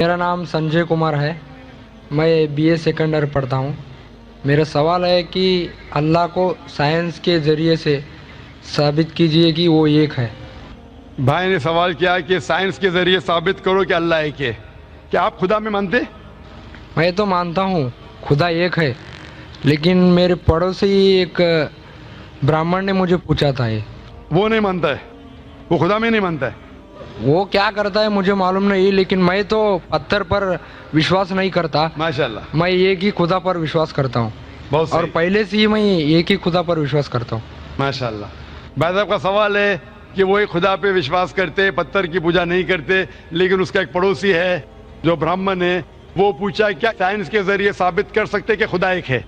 میرا نام سنجے کمار ہے. میں بی اے سیکنڈ ایئر پڑھتا ہوں. میرا سوال ہے کہ اللہ کو سائنس کے ذریعے سے ثابت کیجیے کہ وہ ایک ہے. بھائی نے سوال کیا کہ سائنس کے ذریعے ثابت کرو کہ اللہ ایک ہے. کیا آپ خدا میں مانتے؟ میں تو مانتا ہوں خدا ایک ہے، لیکن میرے پڑوسی ایک برہمن نے مجھے پوچھا تھا وہ نہیں مانتا ہے، وہ خدا میں نہیں مانتا ہے. وہ کیا کرتا ہے مجھے معلوم نہیں، لیکن میں تو پتھر پر وشواس نہیں کرتا. ماشاءاللہ، میں ایک ہی خدا پر وشواس کرتا ہوں، بہت اور صحیح. پہلے سے ہی میں ایک ہی خدا پر وشواس کرتا ہوں. ماشاءاللہ. بھائی صاحب کا سوال ہے کہ وہ ایک خدا پہ وشواس کرتے، پتھر کی پوجا نہیں کرتے، لیکن اس کا ایک پڑوسی ہے جو برہمن ہے، وہ پوچھا کیا سائنس کے ذریعے ثابت کر سکتے کہ خدا ایک ہے.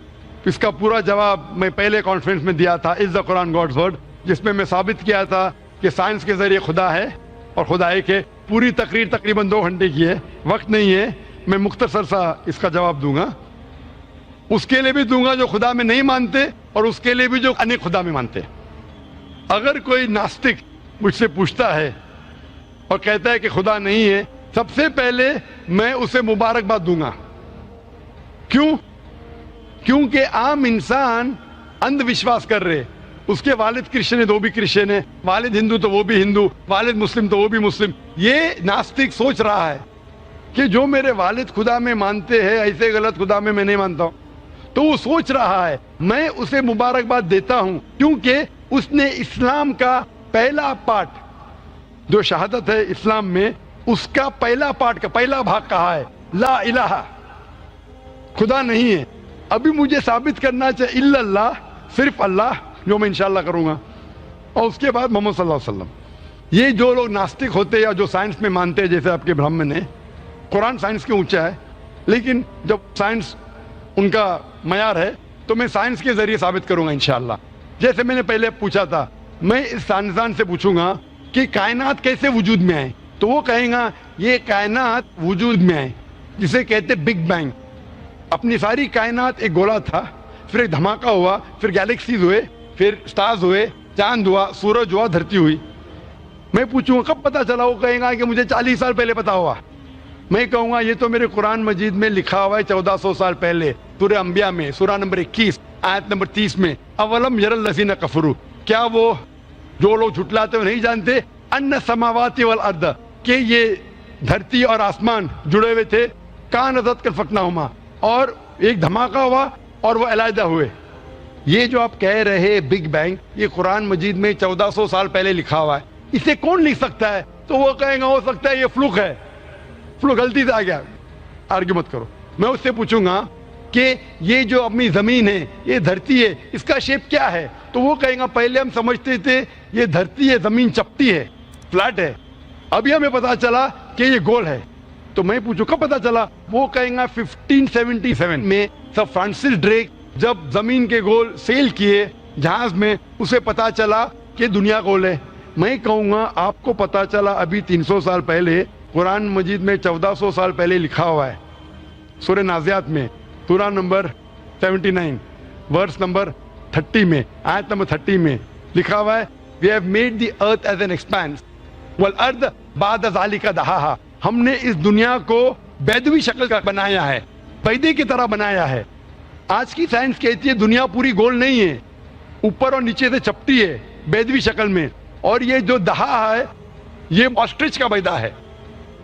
اس کا پورا جواب میں پہلے کانفرنس میں دیا تھا، از دا قرآن گاڈز ورڈ، جس میں میں ثابت کیا تھا کہ سائنس کے ذریعے خدا ہے اور خدا ایک ہے. پوری تقریر تقریباً 2 گھنٹے کی ہے، وقت نہیں ہے، میں مختصر سا اس کا جواب دوں گا. اس کے لیے بھی دوں گا جو خدا میں نہیں مانتے، اور اس کے لیے بھی جو انیک خدا میں مانتے. اگر کوئی ناستک مجھ سے پوچھتا ہے اور کہتا ہے کہ خدا نہیں ہے، سب سے پہلے میں اسے مبارکباد دوں گا. کیونکہ عام انسان اندھ وشواس کر رہے. اس کے والد کرسچن ہے تو وہ بھی کرسچن ہے، والد ہندو تو وہ بھی ہندو، والد مسلم تو وہ بھی مسلم. یہ ناستک سوچ رہا ہے کہ جو میرے والد خدا میں مانتے ہیں، ایسے غلط خدا میں نہیں مانتا ہوں. تو وہ سوچ رہا ہے. میں اسے مبارکباد دیتا ہوں کیونکہ اس نے اسلام کا پہلا پارٹ جو شہادت ہے اسلام میں، اس کا پہلا پارٹ کا پہلا بھاگ کہا ہے لا الہ، خدا نہیں ہے. ابھی مجھے ثابت کرنا چاہیے الا اللہ، صرف اللہ، جو میں انشاءاللہ کروں گا، اور اس کے بعد محمد صلی اللہ علیہ وسلم. یہ جو لوگ ناستک ہوتے یا جو سائنس میں مانتے ہیں، جیسے آپ کے برہمن ہیں، قرآن سائنس کے اونچا ہے، لیکن جب سائنس ان کا معیار ہے تو میں سائنس کے ذریعے ثابت کروں گا انشاءاللہ. جیسے میں نے پہلے پوچھا تھا، میں اس سائنسدان سے پوچھوں گا کہ کائنات کیسے وجود میں آئے، تو وہ کہیں گا یہ کائنات وجود میں آئے جسے کہتے بگ بینگ. اپنی ساری کائنات ایک گولا تھا، پھر ایک دھماکہ ہوا، پھر گیلیکسیز ہوئے، پھر سٹارز ہوئے، چاند ہوا، سورج ہوا، دھرتی ہوئی. میں پوچھوں گا کب پتا چلا، وہ کہیں گا کہ مجھے 40 سال پہلے پتا ہوا. میں کہوں گا یہ تو میرے قرآن مجید میں لکھا ہوا ہے 1400 سال پہلے، سورہ انبیاء میں، سورہ نمبر 21 آیت نمبر 30 میں، اولم یر الذین کفروا، کیا وہ جو لوگ جھٹلاتے ہیں نہیں جانتے، ان السماوات والارض، کہ یہ دھرتی اور آسمان جڑے ہوئے تھے، کانت فکناہما، اور ایک دھماکہ ہوا اور وہ علیحدہ ہوئے. یہ جو آپ کہہ رہے بگ بینگ، یہ قرآن مجید میں 1400 سال پہلے لکھا ہوا ہے. اسے کون لکھ سکتا ہے؟ تو وہ کہیں گا ہو سکتا ہے یہ فلوک ہے، فلوک غلطی سے آ گیا. آرگیو مت کرو. میں اس سے پوچھوں گا کہ یہ جو اپنی زمین ہے، یہ دھرتی ہے، اس کا شیپ کیا ہے؟ تو وہ کہیں گا پہلے ہم سمجھتے تھے یہ دھرتی ہے، زمین چپٹی ہے، فلیٹ ہے، ابھی ہمیں پتا چلا کہ یہ گول ہے. تو میں پوچھوں کب پتا چلا؟ وہ کہیں گا 1577 میں سر فرانسس ڈریک جب زمین کے گول سیل کیے جہاز میں، اسے پتا چلا کہ دنیا گول ہے. میں کہوں گا آپ کو پتا چلا ابھی 300 سال پہلے، قرآن مجید میں 1400 سال پہلے لکھا ہوا ہے، سورہ نازعات میں، سورہ نمبر 79 ورس نمبر 30 میں، آیت نمبر 30 میں لکھا ہوا ہے we have made the earth as an expanse والارض بعد ذلك دحاها. ہم نے اس دنیا کو بیدوی شکل کا بنایا ہے، پیدے کی طرح بنایا ہے. آج کی سائنس کہتی ہے دنیا پوری گول نہیں ہے، اوپر اور نیچے سے چپٹی ہے بیدوی شکل میں. اور یہ جو دہا ہے یہ آسٹرچ کا بیدا ہے،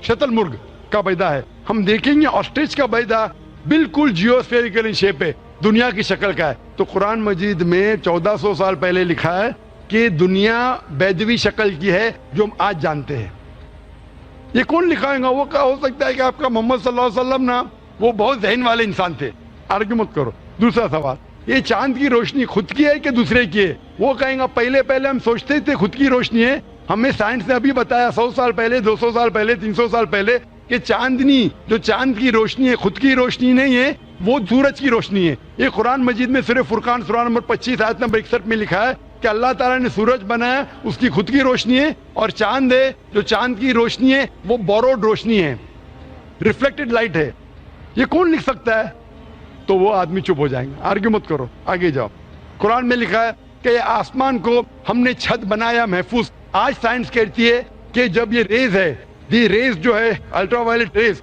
شتل مرغ کا بیدا ہے. ہم دیکھیں گے آسٹرچ کا بیدا بالکل جیوسفیریکل ان شیپ ہے، دنیا کی شکل کا ہے. تو قرآن مجید میں 1400 سال پہلے لکھا ہے کہ دنیا بیدوی شکل کی ہے جو ہم آج جانتے ہیں. یہ کون لکھائے گا؟ وہ کہا ہو سکتا ہے کہ آپ کا محمد صلی اللہ علیہ وسلم نا وہ بہت ذہن والے انسان تھے. آرگیو مت کرو. دوسرا سوال، یہ چاند کی روشنی خود کی ہے کہ دوسرے کی ہے؟ وہ کہیں گا پہلے ہم سوچتے تھے خود کی روشنی ہے، ہمیں سائنس نے ابھی بتایا 100 سال پہلے، 200 سال پہلے، 300 سال پہلے کہ چاندنی جو چاند کی روشنی ہے خود کی روشنی نہیں ہے، وہ سورج کی روشنی ہے. یہ قرآن مجید میں سورہ فرقان سورہ نمبر 25 آیت نمبر 61 میں لکھا ہے کہ اللہ تعالیٰ نے سورج بنایا، اس کی خود کی روشنی ہے، اور چاند ہے جو چاند کی روشنی ہے وہ بوروڈ روشنی ہے، ریفلیکٹڈ لائٹ ہے. یہ کون لکھ سکتا ہے؟ تو وہ آدمی چپ ہو جائیں گے. آرگیو مت کرو، آگے جاؤ. قرآن میں لکھا ہے کہ یہ آسمان کو ہم نے چھت بنایا محفوظ. آج سائنس کہتی ہے کہ جب یہ ریز ہے، دی ریز جو ہے الٹرا وائلٹ ریز،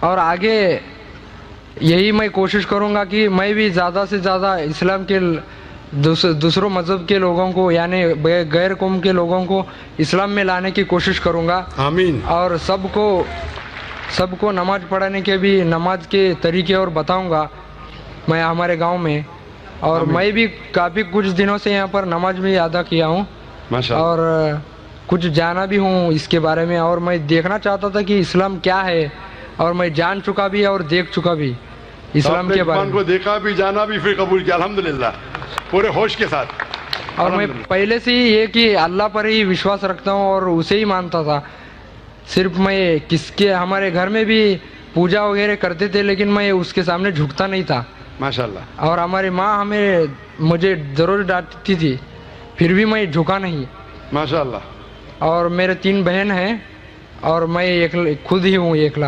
اور آگے یہی میں کوشش کروں گا کہ میں بھی زیادہ سے زیادہ اسلام کے دوسروں مذہب کے لوگوں کو یعنی غیر قوم کے لوگوں کو اسلام میں لانے کی کوشش کروں گا. آمین. اور سب کو نماز پڑھنے کے بھی نماز کے طریقے اور بتاؤں گا میں ہمارے گاؤں میں. اور میں بھی کافی کچھ دنوں سے یہاں پر نماز بھی ادا کیا ہوں اور کچھ جانا بھی ہوں اس کے بارے میں. اور میں دیکھنا چاہتا تھا کہ اسلام کیا ہے اور میں جان چکا بھی اور دیکھ چکا بھی اسلام کے بارے میں. کو دیکھا بھی جانا بھی پھر قبول کیا الحمدللہ پورے ہوش کے ساتھ. اور میں پہلے سے ہی یہ کہ اللہ پر ہی وشواس رکھتا ہوں اور اسے ہی مانتا تھا. صرف میں ہمارے گھر میں بھی پوجا وغیرہ کرتے تھے لیکن میں اس کے سامنے جھکتا نہیں تھا. ماشاءاللہ. اور ہماری ماں مجھے ضرور ڈانٹتی تھی پھر بھی میں جھکا نہیں. ماشاءاللہ. اور میرے 3 بہن ہیں اور میں خود ہی ہوں اکیلا.